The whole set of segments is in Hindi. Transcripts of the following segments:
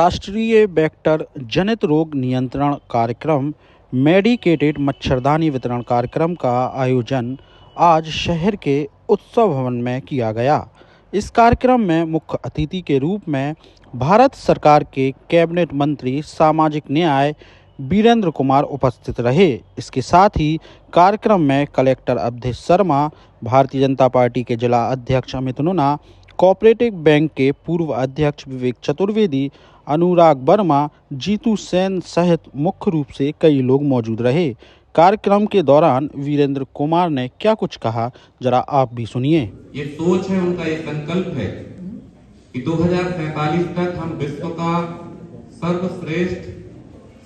राष्ट्रीय वेक्टर जनित रोग नियंत्रण कार्यक्रम मेडिकेटेड मच्छरदानी वितरण कार्यक्रम का आयोजन आज शहर के उत्सव भवन में किया गया। इस कार्यक्रम में मुख्य अतिथि के रूप में भारत सरकार के कैबिनेट मंत्री सामाजिक न्याय वीरेंद्र कुमार उपस्थित रहे। इसके साथ ही कार्यक्रम में कलेक्टर अवधेश शर्मा, भारतीय जनता पार्टी के जिला अध्यक्ष अमित नुना, कोऑपरेटिव बैंक के पूर्व अध्यक्ष विवेक चतुर्वेदी, अनुराग वर्मा, जीतू सेन सहित मुख्य रूप से कई लोग मौजूद रहे। कार्यक्रम के दौरान वीरेंद्र कुमार ने क्या कुछ कहा, जरा आप भी सुनिए। ये सोच है, उनका ये संकल्प है कि 2047 तक हम विश्व का सर्वश्रेष्ठ,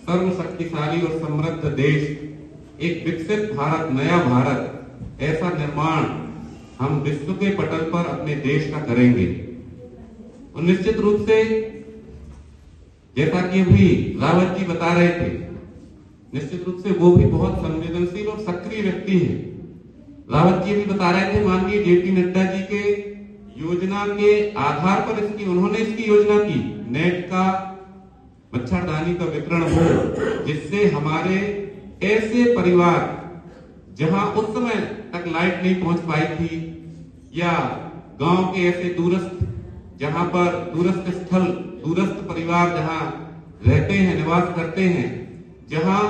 सर्वशक्तिशाली और समृद्ध देश, एक विकसित भारत, नया भारत, ऐसा निर्माण हम विश्व के पटल पर अपने देश का करेंगे। और निश्चित रूप से जैसा कि अभी रावत जी बता रहे थे, निश्चित रूप से वो भी बहुत संवेदनशील और सक्रिय व्यक्ति है। रावत जी भी बता रहे थे, माननीय जेपी नड्डा जी के योजना के आधार पर उन्होंने इसकी योजना की, नेट का मच्छरदानी का वितरण हो, जिससे हमारे ऐसे परिवार जहां उस समय तक लाइट नहीं पहुंच पाई थी, या गांव के ऐसे दूरस्थ, जहां पर दूरस्थ स्थल, दूरस्थ परिवार जहां रहते हैं, निवास करते हैं, जहां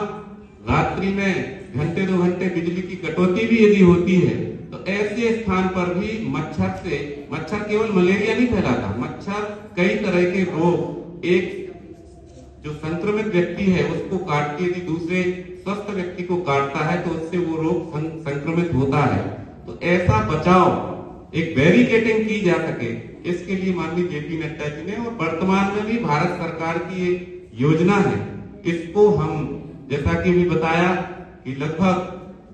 रात्रि में घंटे 2 घंटे बिजली की कटौती भी यदि होती है, तो ऐसे स्थान पर भी मच्छर केवल मलेरिया नहीं फैलाता, मच्छर कई तरह के रोग, एक जो संक्रमित व्यक्ति है उसको काट के यदि दूसरे स्वस्थ व्यक्ति को काटता है तो उससे वो रोग संक्रमित होता है। तो ऐसा बचाव, एक बैरिकेडिंग की जा सके, इसके लिए माननीय जेपी नड्डा जी ने, और वर्तमान में भी भारत सरकार की ये योजना है, इसको हम जैसा कि भी बताया कि लगभग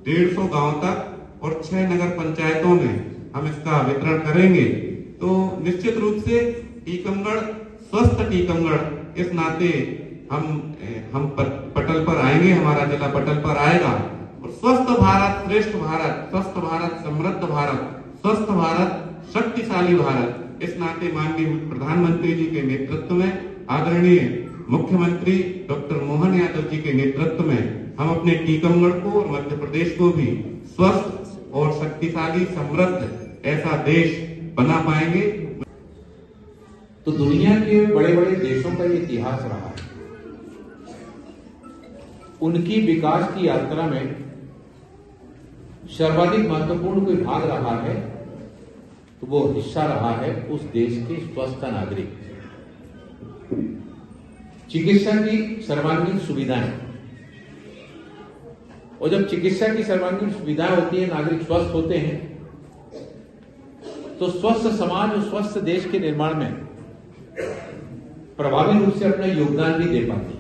150 गांव तक और 6 नगर पंचायतों में हम इसका वितरण करेंगे। तो निश्चित रूप से टीकमगढ़, स्वस्थ टीकमगढ़, इस नाते हम पटल पर आएंगे, हमारा जिला पटल पर आएगा, और स्वस्थ भारत, श्रेष्ठ भारत, स्वस्थ भारत, समृद्ध भारत, स्वस्थ भारत, शक्तिशाली भारत, इस नाते माननीय प्रधानमंत्री जी के नेतृत्व में, आदरणीय मुख्यमंत्री डॉक्टर मोहन यादव जी के नेतृत्व में हम अपने टीकमगढ़ को और मध्य प्रदेश को भी स्वस्थ और शक्तिशाली, समृद्ध ऐसा देश बना पाएंगे। तो दुनिया के बड़े बड़े देशों का ये इतिहास रहा है, उनकी विकास की यात्रा में सर्वाधिक महत्वपूर्ण कोई भाग रहा है तो वो हिस्सा रहा है उस देश के स्वस्थ नागरिक। चिकित्सा की सर्वांगीण सुविधाएं, और जब चिकित्सा की सर्वांगीण सुविधाएं होती है, नागरिक स्वस्थ होते हैं, तो स्वस्थ समाज और स्वस्थ देश के निर्माण में प्रभावी रूप से अपना योगदान भी दे पाते हैं।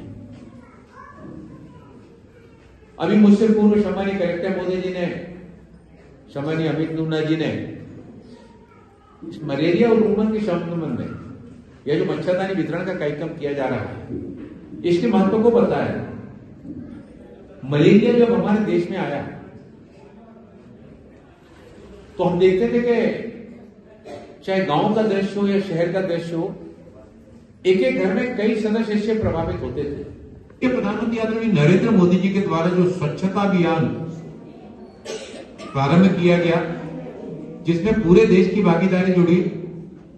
अभी मुझसे पूर्व सम्मानीय कलेक्टर महोदय जी ने, सम्मानीय अमित नुना जी ने इस मलेरिया और उन्मूलन के संबंध में यह जो मच्छरदानी वितरण का कार्यक्रम किया जा रहा है, इसके महत्व को बताया। मलेरिया जब हमारे देश में आया तो हम देखते थे कि चाहे गांव का दृश्य हो या शहर का दृश्य हो, एक एक घर में कई सदस्य इससे प्रभावित होते थे। ये प्रधानमंत्री आदरणीय नरेंद्र मोदी जी के द्वारा जो स्वच्छता अभियान प्रारंभ किया गया, जिसमें पूरे देश की भागीदारी जुड़ी,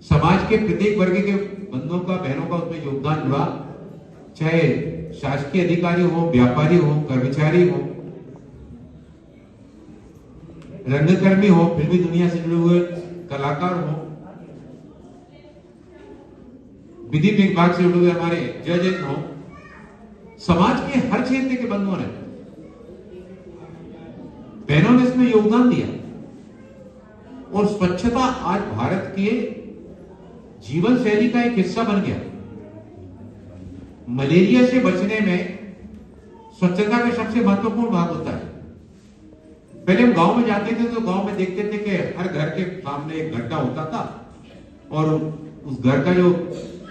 समाज के प्रत्येक वर्ग के बंधुओं का, बहनों का उसमें योगदान जुड़ा, चाहे शासकीय अधिकारी हो, व्यापारी हो, कर्मचारी हो, रंगकर्मी हो, फिल्मी दुनिया से जुड़े हुए कलाकार हो, विधि विभाग से जुड़े हुए हमारे जजेस हो, समाज के हर क्षेत्र के बंधुओं ने, बहनों ने इसमें योगदान दिया, और स्वच्छता आज भारत के जीवन शैली का एक हिस्सा बन गया। मलेरिया से बचने में स्वच्छता का सबसे महत्वपूर्ण भाग होता है। पहले हम गांव में जाते थे तो गांव में देखते थे कि हर घर के सामने एक गड्ढा होता था, और उस घर का जो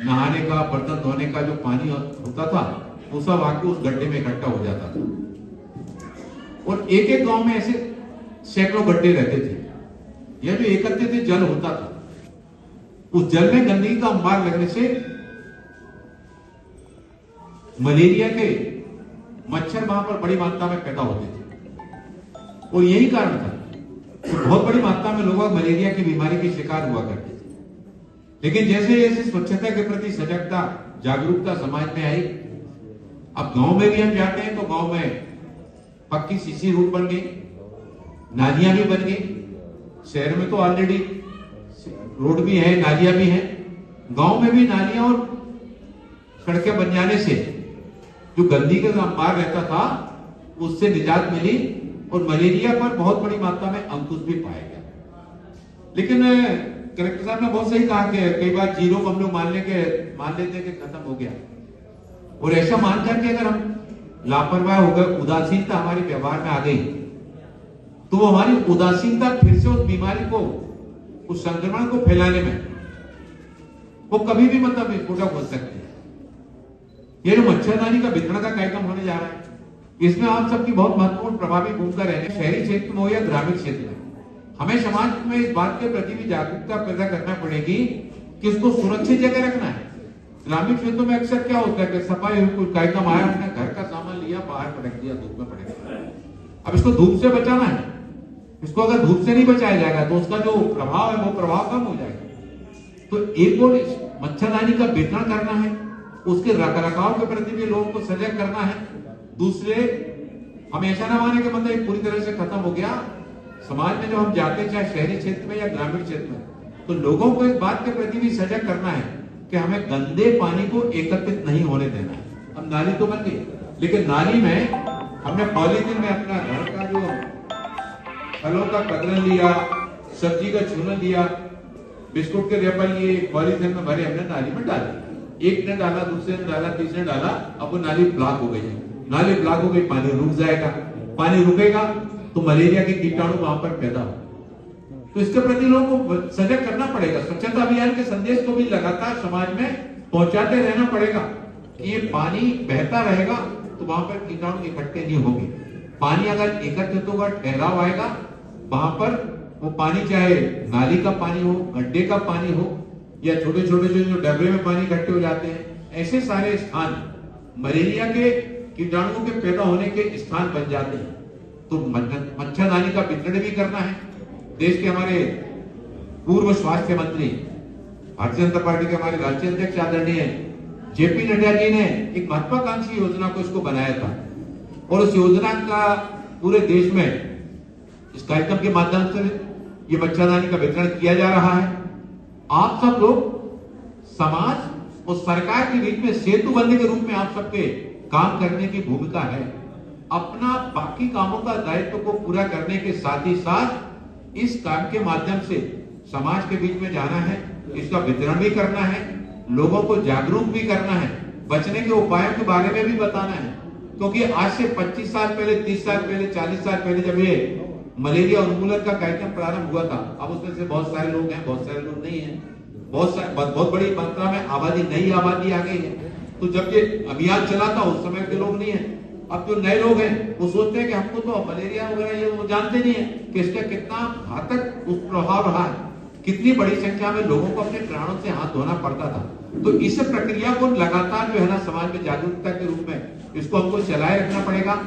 नहाने का, बर्तन धोने का जो पानी होता था, वो सब आके उस गड्ढे में इकट्ठा हो जाता था। और एक एक गांव में ऐसे सैकड़ों गड्ढे रहते थे। यह जो एकत्रित जल होता था, उस जल में गंदगी का अंबार लगने से मलेरिया के मच्छर वहां पर बड़ी मात्रा में पैदा होते थे और यही कारण था तो बहुत बड़ी मात्रा में लोग मलेरिया की बीमारी के शिकार हुआ करते थे। लेकिन जैसे जैसे स्वच्छता के प्रति सजगता जागरूकता समाज में आई, अब गांव में भी हम जाते हैं तो गांव में पक्की सीसी रोड बन गई, नालियां भी बन गई। शहर में तो ऑलरेडी रोड भी है, नालियां भी हैं। गांव में भी नालियां और सड़कें बन जाने से जो गंदगी का मार रहता था उससे निजात मिली और मलेरिया पर बहुत बड़ी मात्रा में अंकुश भी पाया गया। लेकिन कलेक्टर साहब ने बहुत सही कहा कि कई बार जीरो को हम लोग मान लेते हैं कि खत्म हो गया, और ऐसा मान करके अगर हम लापरवाह हो गए, उदासीनता हमारे व्यवहार में आ गई, तो वो हमारी उदासीनता फिर से उस बीमारी को, उस संक्रमण को फैलाने में वो कभी भी मतलब विस्फोटक हो सकते हैं। ये जो मच्छरदानी का वितरण का कार्यक्रम होने जा रहा है, इसमें आप सबकी बहुत महत्वपूर्ण प्रभावी भूमिका रहने, शहरी क्षेत्र में हो या ग्रामीण क्षेत्र में, हमें समाज में इस बात के प्रति भी जागरूकता पैदा करना पड़ेगी कि इसको सुरक्षित जगह रखना है। ग्रामीण क्षेत्रों में अक्सर क्या होता है कि सफाई कोई कार्यक्रम आया, अपने घर का सामान लिया, बाहर पटक दिया, धूप में पटक दिया। अब इसको धूप से बचाना है, इसको अगर धूप से नहीं बचाया जाएगा तो उसका जो प्रभाव है वो प्रभाव कम हो जाएगा। तो एक और मच्छरदानी का वितरण करना है, उसके रखरखाव के प्रति भी लोगों को सजग करना है। दूसरे, हम ऐसा ना माने कि मतलब पूरी तरह से खत्म हो गया। समाज में जब हम जाते, चाहे शहरी क्षेत्र में या ग्रामीण क्षेत्र में, तो लोगों को इस बात के प्रति भी सजग करना है कि हमें गंदे पानी को एकत्रित नहीं होने देना है। अब नाली तो बन गई, लेकिन नाली में हमने पॉलीथीन में अपना घर का जो फलों का कतरन लिया, सब्जी का छूना लिया, बिस्कुट के रेपर लिए, पॉलीथीन में भरे हमने नाली में डाले। एक ने डाला, दूसरे ने डाला, तीसरे ने डाला, अब वो नाली ब्लॉक हो गई है। नाली ब्लॉक हो गई, पानी रुक जाएगा। पानी रुकेगा तो मलेरिया के कीटाणु वहां पर पैदा हो। तो इसके प्रति लोगों को सजग करना पड़ेगा। स्वच्छता अभियान के संदेश को भी लगातार समाज में पहुंचाते रहना पड़ेगा। ये पानी बहता रहेगा तो वहां पर कीटाणु इकट्ठे नहीं होंगे। पानी अगर एकत्रित होगा, ठहराव आएगा, वहां पर वो पानी चाहे नाली का पानी हो, गड्ढे का पानी हो, या छोटे छोटे जो डबरे में पानी इकट्ठे हो जाते हैं, ऐसे सारे स्थान मलेरिया के कीटाणुओं के पैदा होने के स्थान बन जाते हैं। तो मच्छरदानी का वितरण भी करना है। देश के हमारे पूर्व स्वास्थ्य मंत्री, भारतीय जनता पार्टी के हमारे राष्ट्रीय अध्यक्ष आदरणीय जेपी नड्डा जी ने एक महत्वाकांक्षी योजना को इसको बनाया था, और उस योजना का पूरे देश में इस कार्यक्रम के माध्यम से ये मच्छरदानी का वितरण किया जा रहा है। आप सब लोग समाज और सरकार के बीच में सेतु बनने के रूप में आप सबके काम करने की भूमिका है। अपना बाकी कामों का दायित्व को पूरा करने के साथ ही साथ इस काम के माध्यम से समाज के बीच में जाना है, इसका वितरण भी करना है, लोगों को जागरूक भी करना है, बचने के उपायों के बारे में भी बताना है। क्योंकि आज से 25 साल पहले, 30 साल पहले, 40 साल पहले जब ये मलेरिया उन्मूलन का कार्यक्रम प्रारंभ हुआ था, अब उसमें से बहुत सारे लोग हैं, बहुत सारे लोग नहीं हैं, बहुत बड़ी मात्रा में आबादी, नई आबादी आ गई है। तो जब ये अभियान चला था उस समय के लोग नहीं है। अब जो नए लोग हैं वो सोचते हैं कि हमको तो मलेरिया वगैरह ये वो जानते नहीं है कि इसका कितना घातक दुष्प्रभाव रहा है, कितनी बड़ी संख्या में लोगों को अपने प्राणों से हाथ धोना पड़ता था। तो इस प्रक्रिया को लगातार जो है ना समाज में जागरूकता के रूप में इसको हमको चलाए रखना पड़ेगा।